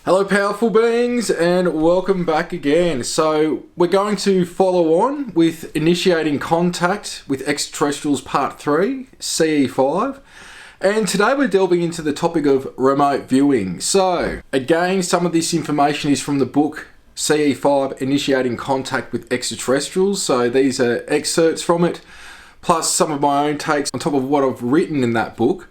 Hello powerful beings and welcome back again. So we're going to follow on with initiating contact with extraterrestrials part 3, CE-5. And today we're delving into the topic of remote viewing. So again, some of this information is from the book CE-5 Initiating Contact with Extraterrestrials. So these are excerpts from it, plus some of my own takes on top of what I've written in that book.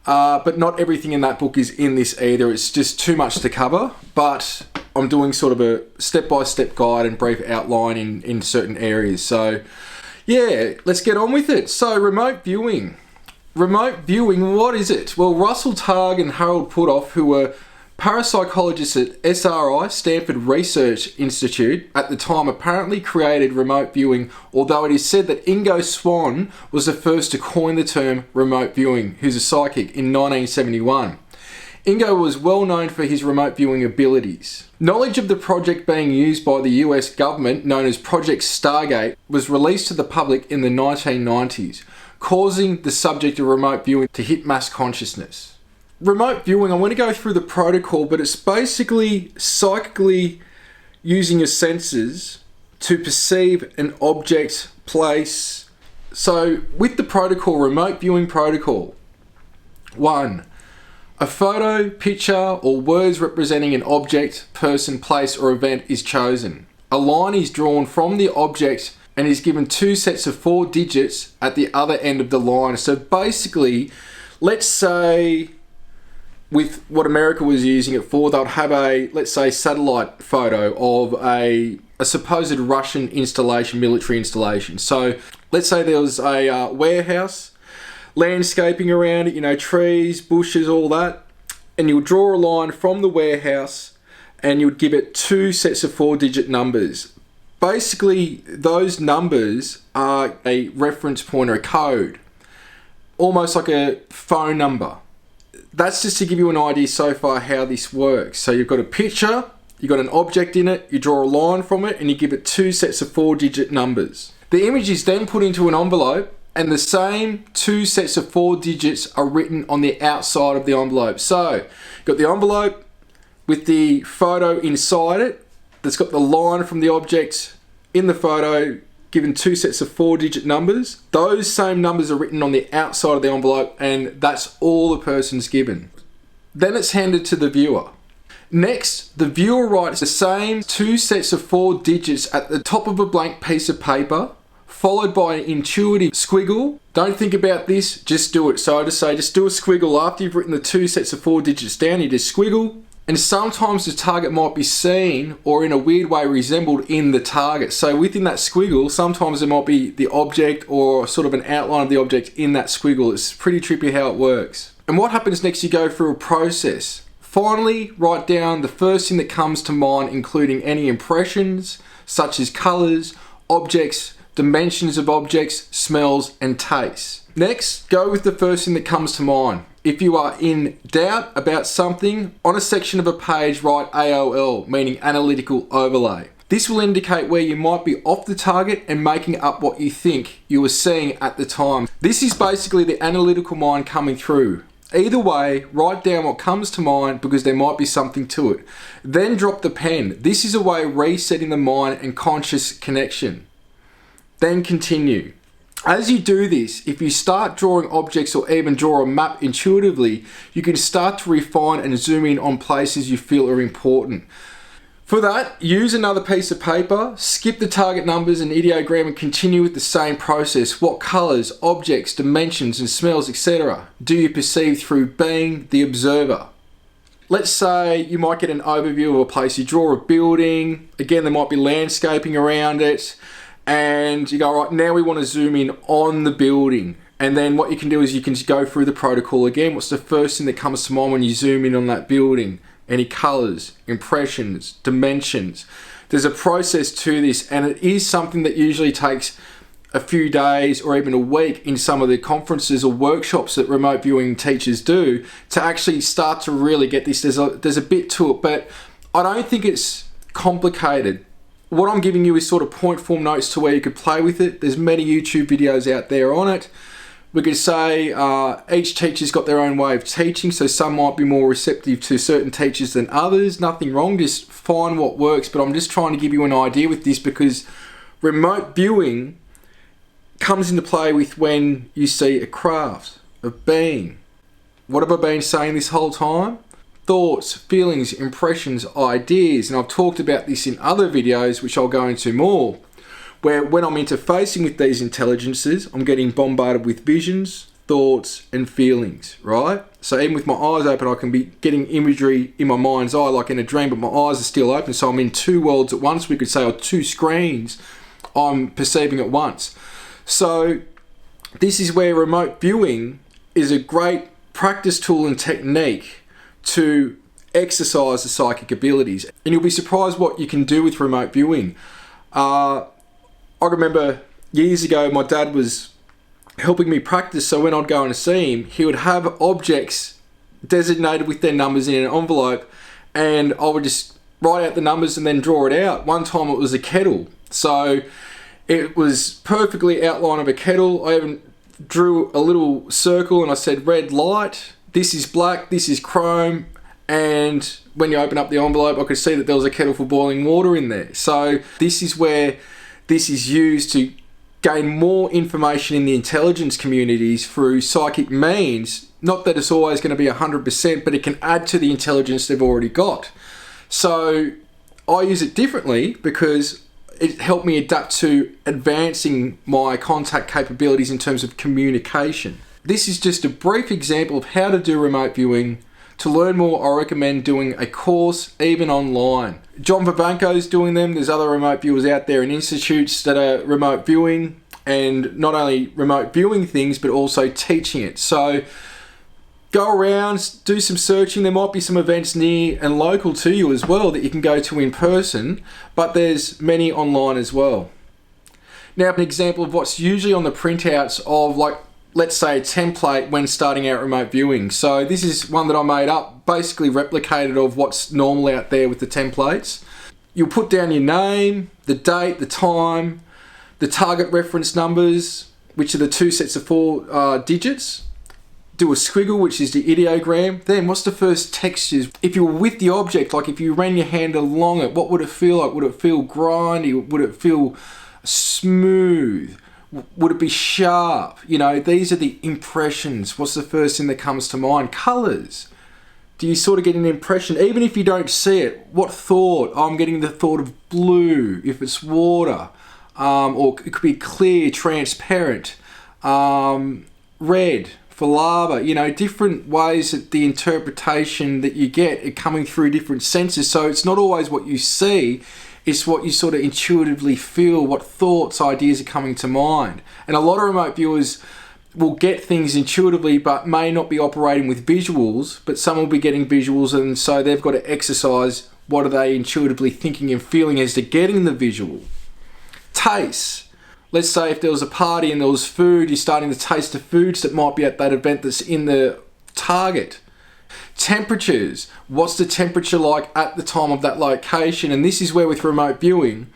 But not everything in that book is in this either. It's just too much to cover. But I'm doing sort of a step-by-step guide and brief outline in certain areas. So yeah, let's get on with it. So remote viewing. Remote viewing, what is it? Well, Russell Targ and Harold Puthoff, who were parapsychologists at SRI, Stanford Research Institute, at the time apparently created remote viewing, although it is said that Ingo Swann was the first to coin the term remote viewing, who's a psychic, in 1971. Ingo was well known for his remote viewing abilities. Knowledge of the project being used by the US government, known as Project Stargate, was released to the public in the 1990s, causing the subject of remote viewing to hit mass consciousness. Remote viewing, I want to go through the protocol, but it's basically psychically using your senses to perceive an object, place. So with the protocol, remote viewing protocol, 1. A photo, picture, or words representing an object, person, place, or event is chosen. A line is drawn from the object and is given 2 sets of 4 digits at the other end of the line. So basically, let's say with what America was using it for, they'll have a, let's say, satellite photo of a supposed Russian installation, military installation. So let's say there was a warehouse, landscaping around it, trees, bushes, all that, and you'll draw a line from the warehouse and you'd give it 2 sets of 4-digit numbers. Basically, those numbers are a reference point or a code, almost like a phone number. That's just to give you an idea so far how this works. So you've got a picture, you've got an object in it, you draw a line from it, and you give it 2 sets of 4-digit numbers. The image is then put into an envelope, and the same 2 sets of 4 digits are written on the outside of the envelope. So you've got the envelope with the photo inside it, that's got the line from the object in the photo, given 2 sets of 4-digit numbers. Those same numbers are written on the outside of the envelope, and that's all the person's given. Then it's handed to the viewer. Next, the viewer writes the same 2 sets of 4 digits at the top of a blank piece of paper, followed by an intuitive squiggle. Don't think about this, just do it. So I just say, just do a squiggle after you've written the 2 sets of 4 digits down. You just squiggle. And sometimes the target might be seen or in a weird way resembled in the target. So within that squiggle, sometimes there might be the object or sort of an outline of the object in that squiggle. It's pretty trippy how it works. And what happens next, you go through a process. Finally, write down the first thing that comes to mind, including any impressions, such as colors, objects, dimensions of objects, smells, and tastes. Next, go with the first thing that comes to mind. If you are in doubt about something, on a section of a page write AOL, meaning analytical overlay. This will indicate where you might be off the target and making up what you think you were seeing at the time. This is basically the analytical mind coming through. Either way, write down what comes to mind because there might be something to it. Then drop the pen. This is a way of resetting the mind and conscious connection. Then continue. As you do this, if you start drawing objects or even draw a map intuitively, you can start to refine and zoom in on places you feel are important. For that, use another piece of paper, skip the target numbers and ideogram and continue with the same process. What colors, objects, dimensions and smells, etc. do you perceive through being the observer? Let's say you might get an overview of a place. You draw a building, again there might be landscaping around it, and you go, right, now we want to zoom in on the building. And then what you can do is you can just go through the protocol again. What's the first thing that comes to mind when you zoom in on that building? Any colors, impressions, dimensions. There's a process to this, and it is something that usually takes a few days or even a week in some of the conferences or workshops that remote viewing teachers do to actually start to really get this. There's a bit to it, but I don't think it's complicated. What I'm giving you is sort of point form notes to where you could play with it. There's many YouTube videos out there on it. We could say each teacher's got their own way of teaching, so some might be more receptive to certain teachers than others. Nothing wrong, just find what works. But I'm just trying to give you an idea with this, because remote viewing comes into play with when you see a craft, a being. What have I been saying this whole time? Thoughts, feelings, impressions, ideas. And I've talked about this in other videos, which I'll go into more, where when I'm interfacing with these intelligences, I'm getting bombarded with visions, thoughts, and feelings, right? So even with my eyes open, I can be getting imagery in my mind's eye, like in a dream, but my eyes are still open. So I'm in two worlds at once, we could say, or two screens I'm perceiving at once. So this is where remote viewing is a great practice tool and technique to exercise the psychic abilities. And you'll be surprised what you can do with remote viewing. I remember years ago, my dad was helping me practice, so when I'd go and see him, he would have objects designated with their numbers in an envelope, and I would just write out the numbers and then draw it out. One time it was a kettle, so it was perfectly outline of a kettle. I even drew a little circle and I said red light, this is black, this is chrome, and when you open up the envelope I could see that there was a kettle for boiling water in there. So this is where this is used to gain more information in the intelligence communities through psychic means. Not that it's always going to be 100%, but it can add to the intelligence they've already got. So I use it differently because it helped me adapt to advancing my contact capabilities in terms of communication. This is just a brief example of how to do remote viewing. To learn more, I recommend doing a course, even online. John Vivanko's doing them. There's other remote viewers out there in institutes that are remote viewing, and not only remote viewing things, but also teaching it. So go around, do some searching. There might be some events near and local to you as well that you can go to in person, but there's many online as well. Now, an example of what's usually on the printouts of, like, let's say a template when starting out remote viewing. So this is one that I made up, basically replicated of what's normal out there with the templates. You'll put down your name, the date, the time, the target reference numbers, which are the two sets of 4 digits. Do a squiggle, which is the ideogram. Then what's the first textures? If you were with the object, like if you ran your hand along it, what would it feel like? Would it feel grindy? Would it feel smooth? Would it be sharp? You know, these are the impressions. What's the first thing that comes to mind? Colours. Do you sort of get an impression, even if you don't see it? What thought? I'm getting the thought of blue, if it's water. Or it could be clear, transparent. Red for lava. You know, different ways that the interpretation that you get are coming through different senses. So it's not always what you see. It's what you sort of intuitively feel, what thoughts, ideas are coming to mind. And a lot of remote viewers will get things intuitively but may not be operating with visuals, but some will be getting visuals, and so they've got to exercise what are they intuitively thinking and feeling as to getting the visual. Taste. Let's say if there was a party and there was food, you're starting to taste the foods that might be at that event that's in the target. Temperatures. What's the temperature like at the time of that location? And this is where with remote viewing,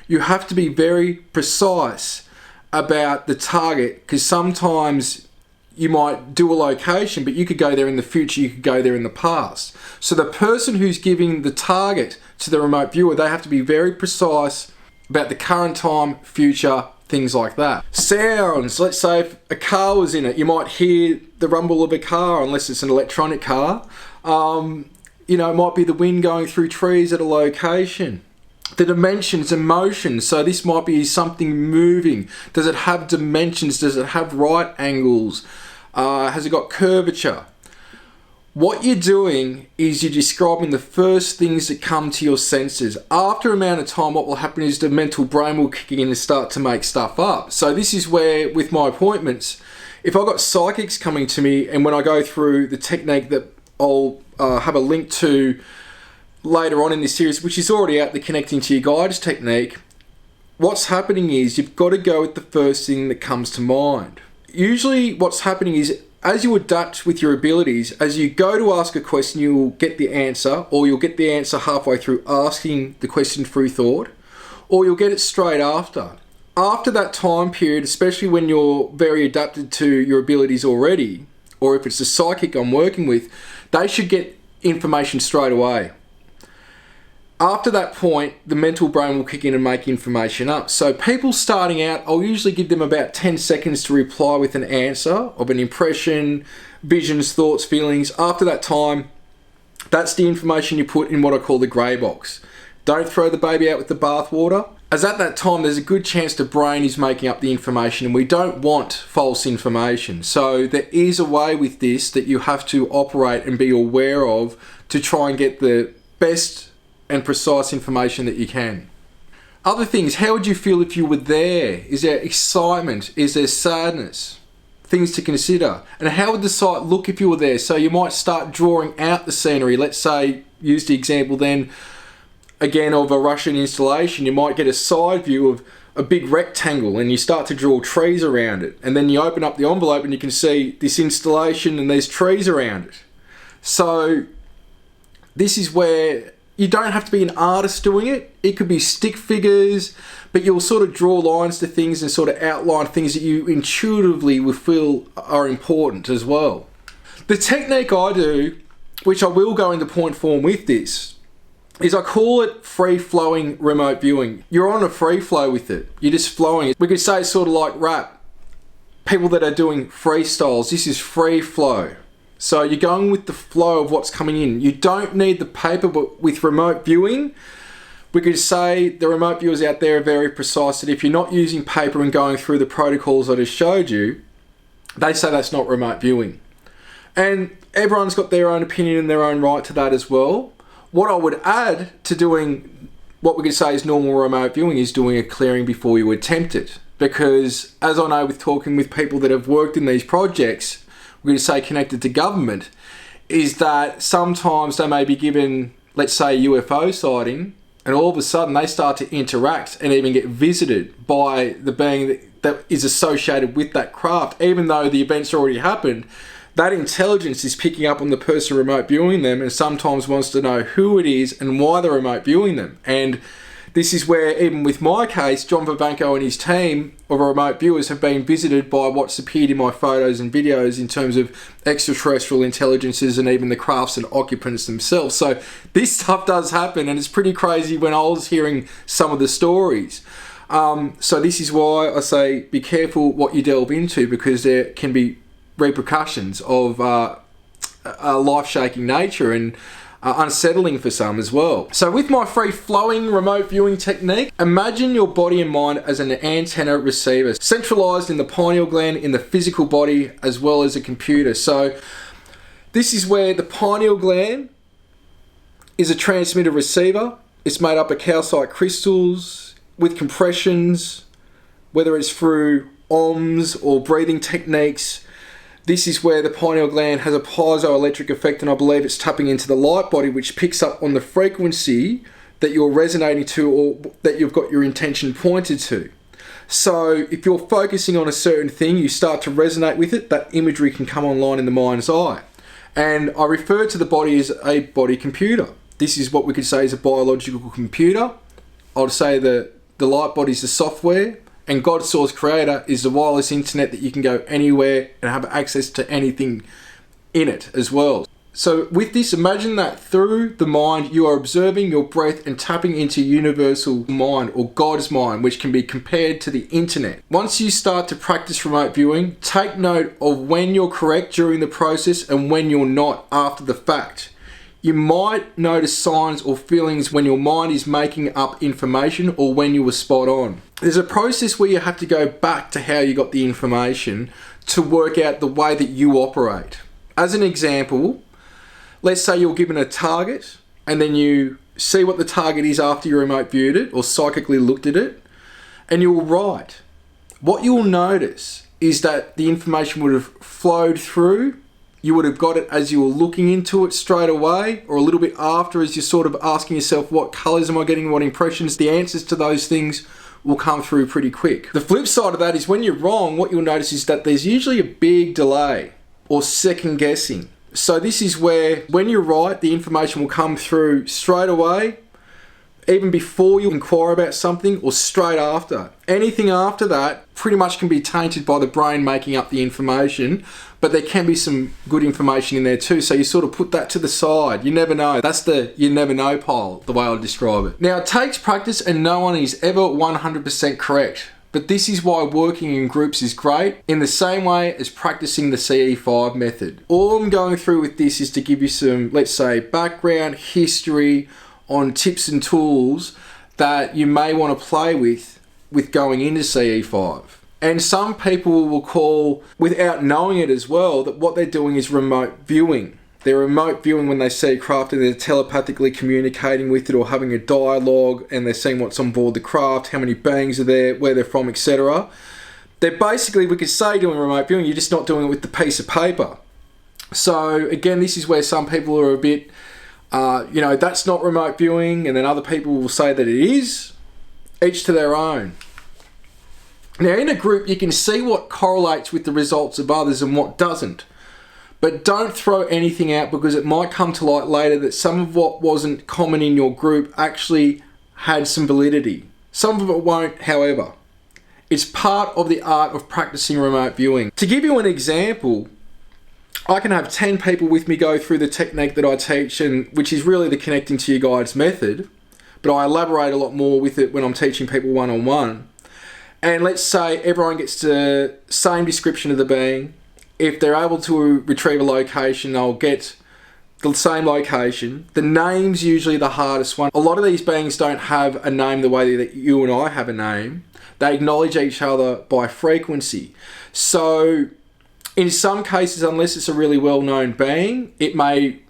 you have to be very precise about the target, because sometimes you might do a location, but you could go there in the future, you could go there in the past. So the person who's giving the target to the remote viewer, they have to be very precise about the current time, future, things like that. Sounds. Let's say if a car was in it, you might hear the rumble of a car, unless it's an electronic car. You know, it might be the wind going through trees at a location. The dimensions and motions. So this might be something moving. Does it have dimensions? Does it have right angles? Has it got curvature? What you're doing is you're describing the first things that come to your senses. After a amount of time, what will happen is the mental brain will kick in and start to make stuff up. So this is where, with my appointments, if I've got psychics coming to me, and when I go through the technique that I'll have a link to later on in this series, which is already out, the connecting to your guides technique, what's happening is you've got to go with the first thing that comes to mind. Usually what's happening is, as you adapt with your abilities, as you go to ask a question, you'll get the answer, or you'll get the answer halfway through asking the question through thought, or you'll get it straight after. After that time period, especially when you're very adapted to your abilities already, or if it's a psychic I'm working with, they should get information straight away. After that point, the mental brain will kick in and make information up. So people starting out, I'll usually give them about 10 seconds to reply with an answer of an impression, visions, thoughts, feelings. After that time, that's the information you put in what I call the grey box. Don't throw the baby out with the bathwater, as at that time there's a good chance the brain is making up the information and we don't want false information. So there is a way with this that you have to operate and be aware of to try and get the best and precise information that you can. Other things, how would you feel if you were there? Is there excitement? Is there sadness? Things to consider. And how would the site look if you were there? So you might start drawing out the scenery. Let's say, use the example then, again, of a Russian installation. You might get a side view of a big rectangle and you start to draw trees around it. And then you open up the envelope and you can see this installation and there's trees around it. So this is where you don't have to be an artist doing it. It could be stick figures, but you'll sort of draw lines to things and sort of outline things that you intuitively would feel are important as well. The technique I do, which I will go into point form with this, is I call it free-flowing remote viewing. You're on a free flow with it. You're just flowing. We could say it's sort of like rap. People that are doing freestyles, this is free flow. So you're going with the flow of what's coming in. You don't need the paper, but with remote viewing, we could say the remote viewers out there are very precise that if you're not using paper and going through the protocols I just showed you, they say that's not remote viewing. And everyone's got their own opinion and their own right to that as well. What I would add to doing what we could say is normal remote viewing is doing a clearing before you attempt it. Because as I know with talking with people that have worked in these projects, we're going to say connected to government, is that sometimes they may be given, let's say, a UFO sighting, and all of a sudden they start to interact and even get visited by the being that is associated with that craft, even though the event's already happened. That intelligence is picking up on the person remote viewing them and sometimes wants to know who it is and why they're remote viewing them. And this is where, even with my case, John Vivanco and his team of remote viewers have been visited by what's appeared in my photos and videos in terms of extraterrestrial intelligences and even the crafts and occupants themselves. So this stuff does happen, and it's pretty crazy when I was hearing some of the stories. So this is why I say be careful what you delve into, because there can be repercussions of a life-shaking nature and unsettling for some as well. So with my free-flowing remote viewing technique, imagine your body and mind as an antenna receiver, centralized in the pineal gland in the physical body as well as a computer. So this is where the pineal gland is a transmitter receiver. It's made up of calcite crystals with compressions, whether it's through OMS or breathing techniques. This is where the pineal gland has a piezoelectric effect, and I believe it's tapping into the light body, which picks up on the frequency that you're resonating to or that you've got your intention pointed to. So if you're focusing on a certain thing, you start to resonate with it, that imagery can come online in the mind's eye. And I refer to the body as a body computer. This is what we could say is a biological computer. I'd say the light body is the software, and God's source creator is the wireless internet that you can go anywhere and have access to anything in it as well. So with this, imagine that through the mind, you are observing your breath and tapping into universal mind or God's mind, which can be compared to the internet. Once you start to practice remote viewing, take note of when you're correct during the process and when you're not after the fact. You might notice signs or feelings when your mind is making up information or when you were spot on. There's a process where you have to go back to how you got the information to work out the way that you operate. As an example, let's say you're given a target and then you see what the target is after you remote viewed it or psychically looked at it, and you'll write. What you'll notice is that the information would have flowed through. You would have got it as you were looking into it straight away, or a little bit after as you're sort of asking yourself, what colours am I getting, what impressions? The answers to those things will come through pretty quick. The flip side of that is when you're wrong, what you'll notice is that there's usually a big delay or second guessing. So this is where, when you're right, the information will come through straight away. even before you inquire about something or straight after. Anything after that pretty much can be tainted by the brain making up the information, but there can be some good information in there too. So you sort of put that to the side. You never know. That's the you never know pile, the way I describe it. Now, it takes practice and no one is ever 100% correct. But this is why working in groups is great, in the same way as practicing the CE-5 method. All I'm going through with this is to give you some, let's say, background, history on tips and tools that you may want to play with going into CE-5. And some people will call, without knowing it as well, that what they're doing is remote viewing. They're remote viewing when they see a craft and they're telepathically communicating with it or having a dialogue and they're seeing what's on board the craft, how many beings are there, where they're from, etc. They're basically, we could say, doing remote viewing, you're just not doing it with the piece of paper. So again, this is where some people are a bit, that's not remote viewing, and then other people will say that it is. Each to their own. Now, in a group, you can see what correlates with the results of others and what doesn't. But don't throw anything out, because it might come to light later that some of what wasn't common in your group actually had some validity. Some of it won't, however. It's part of the art of practicing remote viewing. To give you an example, I can have 10 people with me go through the technique that I teach, and which is really the connecting to your guides method, but I elaborate a lot more with it when I'm teaching people one-on-one. And let's say everyone gets the same description of the being. If they're able to retrieve a location, they'll get the same location. The name's usually the hardest one. A lot of these beings don't have a name the way that you and I have a name. They acknowledge each other by frequency. So in some cases, unless it's a really well-known being, it may,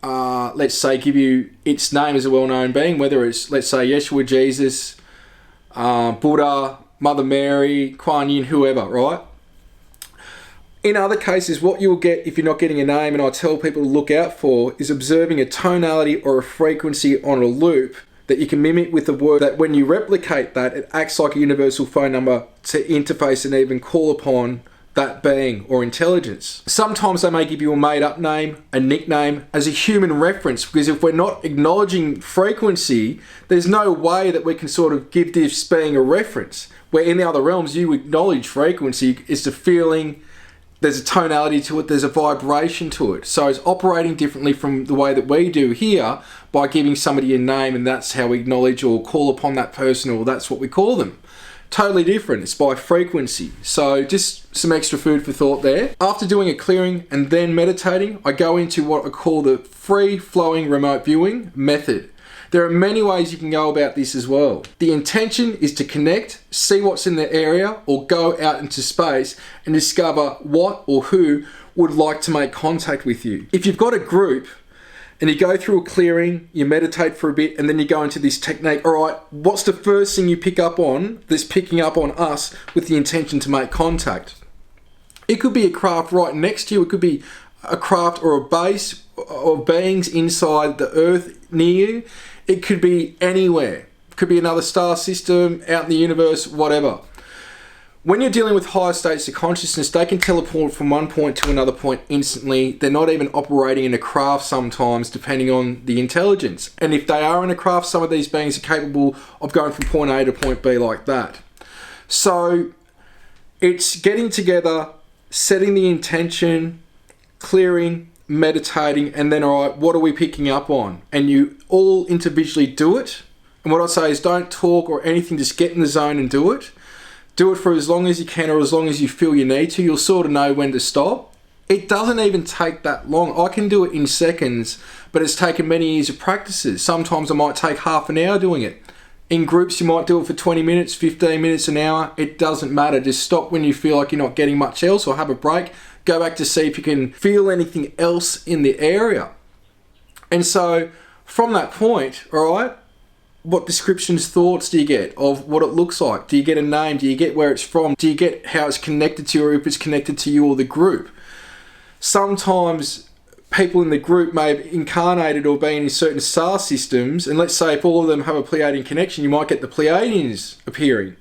let's say, give you its name as a well-known being, whether it's, let's say, Yeshua, Jesus, Buddha, Mother Mary, Kuan Yin, whoever, right? In other cases, what you'll get if you're not getting a name, and I tell people to look out for, is observing a tonality or a frequency on a loop that you can mimic with a word that when you replicate that, it acts like a universal phone number to interface and even call upon that being or intelligence. Sometimes they may give you a made-up name, a nickname, as a human reference, because if we're not acknowledging frequency, there's no way that we can sort of give this being a reference. Where in the other realms, you acknowledge frequency. It's the feeling, there's a tonality to it, there's a vibration to it. So it's operating differently from the way that we do here by giving somebody a name, and that's how we acknowledge or call upon that person, or that's what we call them. Totally different. It's by frequency. So just some extra food for thought there. After doing a clearing and then meditating, I go into what I call the free-flowing remote viewing method. There are many ways you can go about this as well. The intention is to connect, see what's in the area, or go out into space and discover what or who would like to make contact with you. If you've got a group and you go through a clearing, you meditate for a bit, and then you go into this technique, all right, what's the first thing you pick up on that's picking up on us with the intention to make contact? It could be a craft right next to you. It could be a craft or a base of beings inside the earth near you. It could be anywhere. It could be another star system, out in the universe, whatever. When you're dealing with higher states of consciousness, they can teleport from one point to another point instantly. They're not even operating in a craft sometimes, depending on the intelligence. And if they are in a craft, some of these beings are capable of going from point A to point B like that. So it's getting together, setting the intention, clearing, meditating, and then, all right, what are we picking up on? And you all individually do it. And what I say is don't talk or anything, just get in the zone and do it. Do it for as long as you can, or as long as you feel you need to. You'll sort of know when to stop. It doesn't even take that long. I can do it in seconds, but it's taken many years of practices. Sometimes I might take half an hour doing it. In groups, you might do it for 20 minutes, 15 minutes, an hour. It doesn't matter. Just stop when you feel like you're not getting much else, or have a break. Go back to see if you can feel anything else in the area. And so from that point, all right, what descriptions, thoughts do you get of what it looks like? Do you get a name? Do you get where it's from? Do you get how it's connected to you, or if it's connected to you or the group? Sometimes people in the group may have incarnated or been in certain star systems, and let's say if all of them have a Pleiadian connection, you might get the Pleiadians appearing.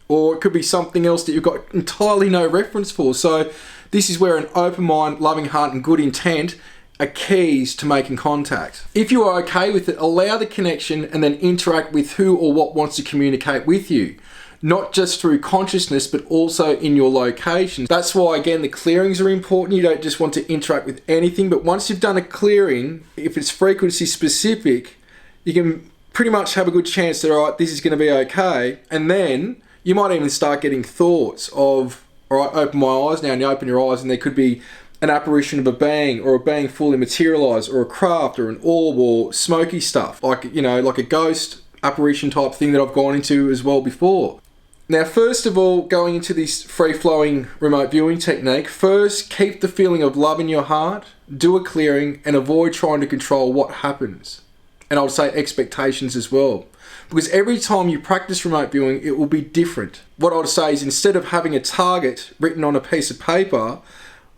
Or it could be something else that you've got entirely no reference for. So this is where an open mind, loving heart, and good intent are keys to making contact. If you are okay with it, allow the connection and then interact with who or what wants to communicate with you. Not just through consciousness, but also in your location. That's why, again, the clearings are important. You don't just want to interact with anything, but once you've done a clearing, if it's frequency specific, you can pretty much have a good chance that, all right, this is going to be okay. And then you might even start getting thoughts of, all right, open my eyes now, and you open your eyes and there could be an apparition of a being, or a being fully materialized, or a craft, or an orb, or smoky stuff, like, you know, like a ghost apparition type thing that I've gone into as well before. Now, first of all, going into this free-flowing remote viewing technique, first keep the feeling of love in your heart, do a clearing, and avoid trying to control what happens. And I would say expectations as well. Because every time you practice remote viewing, it will be different. What I would say is, instead of having a target written on a piece of paper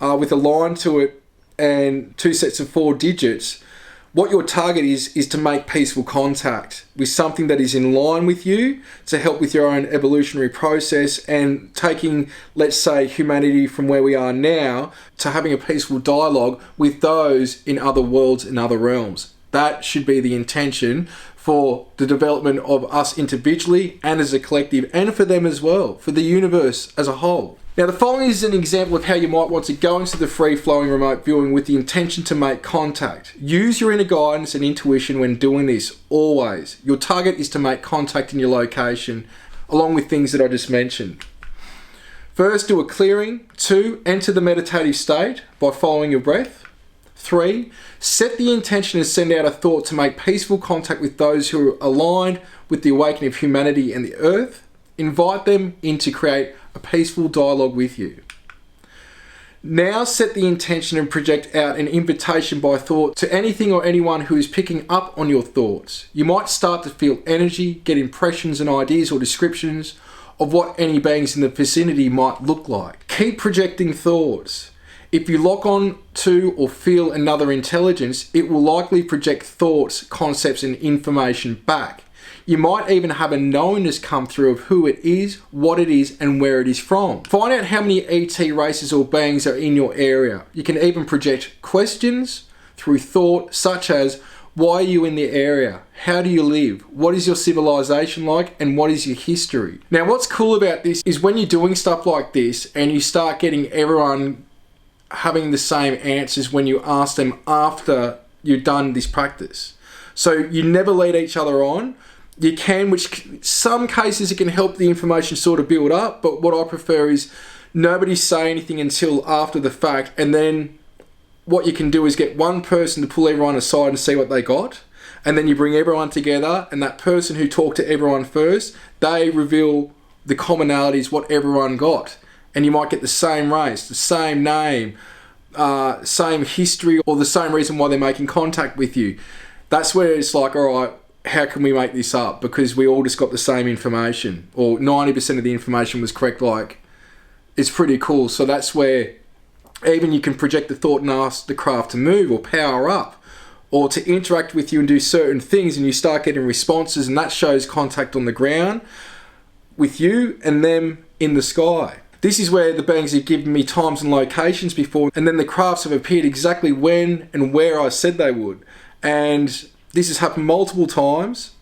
with a line to it and 2 sets of 4 digits, what your target is to make peaceful contact with something that is in line with you, to help with your own evolutionary process, and taking, let's say, humanity from where we are now to having a peaceful dialogue with those in other worlds and other realms. That should be the intention for the development of us individually and as a collective, and for them as well, for the universe as a whole. Now, the following is an example of how you might want to go into the free-flowing remote viewing with the intention to make contact. Use your inner guidance and intuition when doing this, always. Your target is to make contact in your location, along with things that I just mentioned. First, do a clearing. 2, enter the meditative state by following your breath. 3, set the intention and send out a thought to make peaceful contact with those who are aligned with the awakening of humanity and the earth. Invite them in to create a peaceful dialogue with you. Now set the intention and project out an invitation by thought to anything or anyone who is picking up on your thoughts. You might start to feel energy, get impressions and ideas or descriptions of what any beings in the vicinity might look like. Keep projecting thoughts. If you lock on to or feel another intelligence, it will likely project thoughts, concepts and information back. You might even have a knowingness come through of who it is, what it is, and where it is from. Find out how many ET races or beings are in your area. You can even project questions through thought, such as, why are you in the area? How do you live? What is your civilization like? And what is your history? Now, what's cool about this is when you're doing stuff like this and you start getting everyone having the same answers when you ask them after you've done this practice. So you never lead each other on. You can, which some cases it can help the information sort of build up, but what I prefer is nobody say anything until after the fact, and then what you can do is get one person to pull everyone aside and see what they got, and then you bring everyone together, and that person who talked to everyone first, they reveal the commonalities, what everyone got, and you might get the same race, the same name, same history, or the same reason why they're making contact with you. That's where it's like, all right, how can we make this up? Because we all just got the same information, or 90% of the information was correct. Like, it's pretty cool. So that's where even you can project the thought and ask the craft to move or power up, or to interact with you and do certain things, and you start getting responses, and that shows contact on the ground with you and them in the sky. This is where the beings have given me times and locations before, and then the crafts have appeared exactly when and where I said they would. And this has happened multiple times,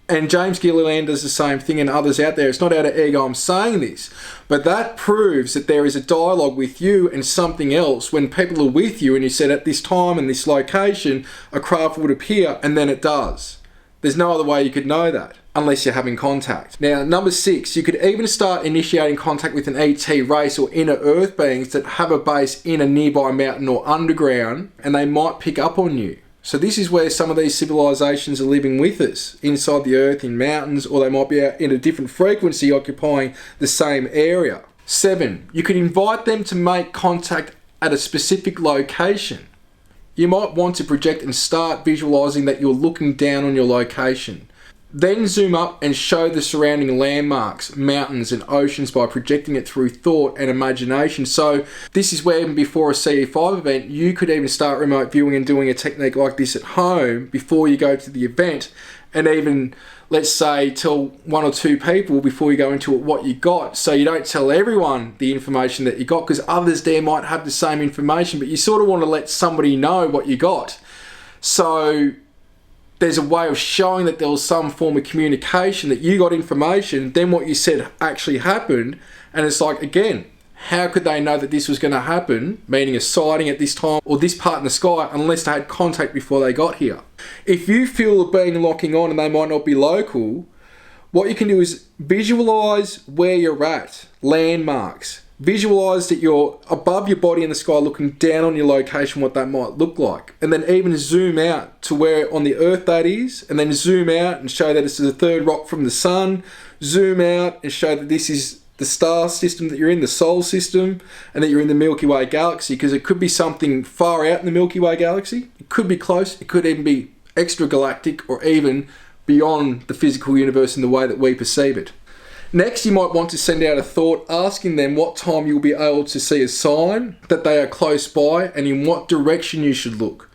and James Gilliland does the same thing, and others out there. It's not out of ego I'm saying this, but that proves that there is a dialogue with you and something else when people are with you and you said at this time and this location a craft would appear, and then it does. There's no other way you could know that unless you're having contact. Now, number 6, you could even start initiating contact with an ET race or inner earth beings that have a base in a nearby mountain or underground, and they might pick up on you. So this is where some of these civilizations are living with us, inside the earth, in mountains, or they might be out in a different frequency occupying the same area. 7, you could invite them to make contact at a specific location. You might want to project and start visualizing that you're looking down on your location. Then zoom up and show the surrounding landmarks, mountains and oceans by projecting it through thought and imagination. So this is where, even before a CE-5 event, you could even start remote viewing and doing a technique like this at home before you go to the event, and even, let's say, tell 1 or 2 people before you go into it what you got, so you don't tell everyone the information that you got, because others there might have the same information, but you sort of want to let somebody know what you got. So there's a way of showing that there was some form of communication, that you got information, then what you said actually happened. And it's like, again, how could they know that this was going to happen, meaning a sighting at this time or this part in the sky, unless they had contact before they got here? If you feel a being locking on and they might not be local, what you can do is visualize where you're at, landmarks. Visualize that you're above your body in the sky looking down on your location, what that might look like. And then even zoom out to where on the earth that is, and then zoom out and show that this is the third rock from the sun. Zoom out and show that this is the star system that you're in, the solar system, and that you're in the Milky Way galaxy, because it could be something far out in the Milky Way galaxy. It could be close. It could even be extragalactic, or even beyond the physical universe in the way that we perceive it. Next, you might want to send out a thought asking them what time you'll be able to see a sign that they are close by, and in what direction you should look.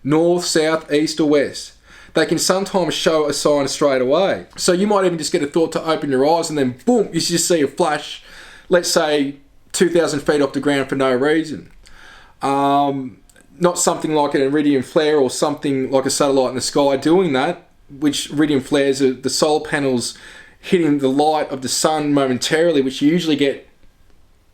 North, south, east or west. They can sometimes show a sign straight away. So you might even just get a thought to open your eyes, and then boom, you just see a flash, let's say 2,000 feet off the ground for no reason. Not something like an iridium flare or something like a satellite in the sky doing that, which iridium flares are the solar panels hitting the light of the sun momentarily, which you usually get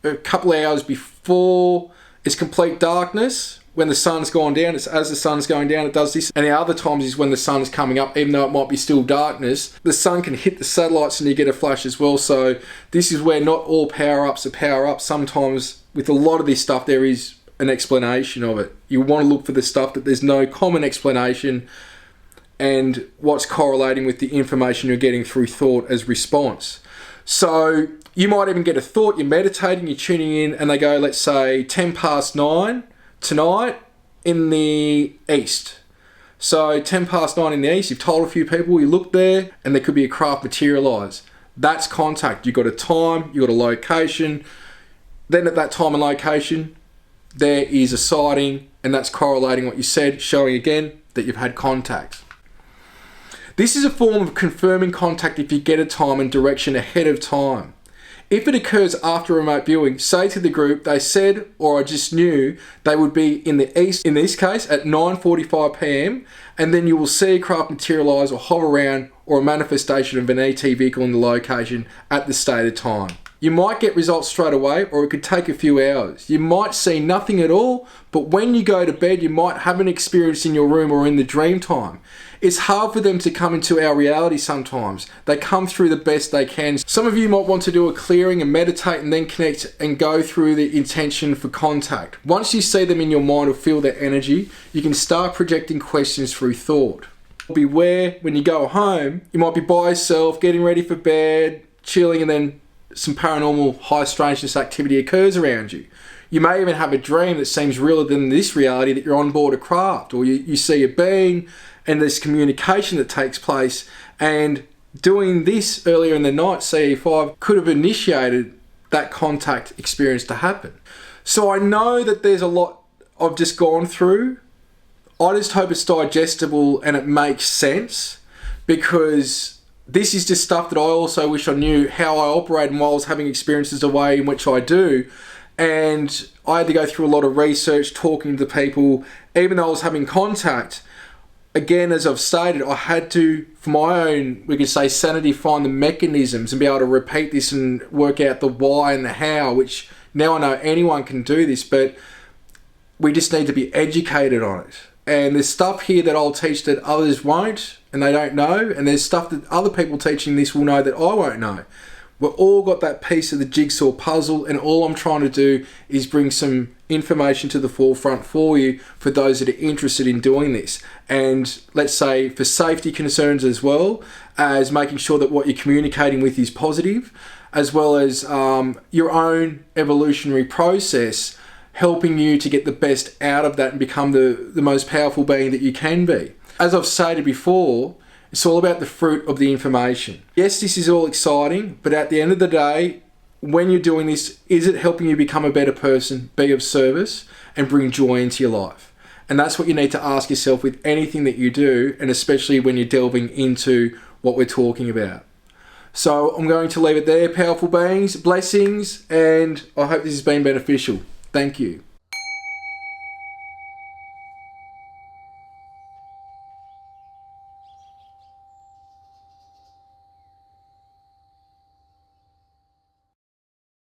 a couple of hours before it's complete darkness. When the sun's gone down, it's as the sun's going down, it does this. And the other times is when the sun's coming up, even though it might be still darkness, the sun can hit the satellites and you get a flash as well. So this is where not all power-ups are power-ups. Sometimes with a lot of this stuff, there is an explanation of it. You want to look for the stuff that there's no common explanation, and what's correlating with the information you're getting through thought as response. So you might even get a thought, you're meditating, you're tuning in, and they go, let's say 9:10 tonight in the east. So 9:10 in the east, you've told a few people, you look there, and there could be a craft materialise. That's contact. You've got a time, you've got a location. Then at that time and location, there is a sighting, and that's correlating what you said, showing again that you've had contact. This is a form of confirming contact if you get a time and direction ahead of time. If it occurs after remote viewing, say to the group, they said, or I just knew, they would be in the east, in this case, at 9:45 p.m, and then you will see a craft materialise or hover around, or a manifestation of an ET vehicle in the location at the stated time. You might get results straight away, or it could take a few hours. You might see nothing at all, but when you go to bed, you might have an experience in your room or in the dream time. It's hard for them to come into our reality sometimes. They come through the best they can. Some of you might want to do a clearing and meditate and then connect and go through the intention for contact. Once you see them in your mind or feel their energy, you can start projecting questions through thought. Beware when you go home, you might be by yourself, getting ready for bed, chilling, and then some paranormal high strangeness activity occurs around you. You may even have a dream that seems realer than this reality, that you're on board a craft, or you see a being, and there's communication that takes place. And doing this earlier in the night, CE-5, could have initiated that contact experience to happen. So I know that there's a lot I've just gone through. I just hope it's digestible and it makes sense, because this is just stuff that I also wish I knew how I operate and while I was having experiences the way in which I do. And I had to go through a lot of research, talking to people, even though I was having contact. Again, as I've stated, I had to, for my own, we could say, sanity, find the mechanisms and be able to repeat this and work out the why and the how, which now I know anyone can do this, but we just need to be educated on it. And there's stuff here that I'll teach that others won't, and they don't know, and there's stuff that other people teaching this will know that I won't know. We've all got that piece of the jigsaw puzzle, and all I'm trying to do is bring some information to the forefront for you, for those that are interested in doing this. And let's say for safety concerns, as well as making sure that what you're communicating with is positive, as well as your own evolutionary process, helping you to get the best out of that and become the most powerful being that you can be. As I've stated before, it's all about the fruit of the information. Yes, this is all exciting, but at the end of the day, when you're doing this, is it helping you become a better person, be of service, and bring joy into your life? And that's what you need to ask yourself with anything that you do, and especially when you're delving into what we're talking about. So I'm going to leave it there, powerful beings, blessings, and I hope this has been beneficial. Thank you.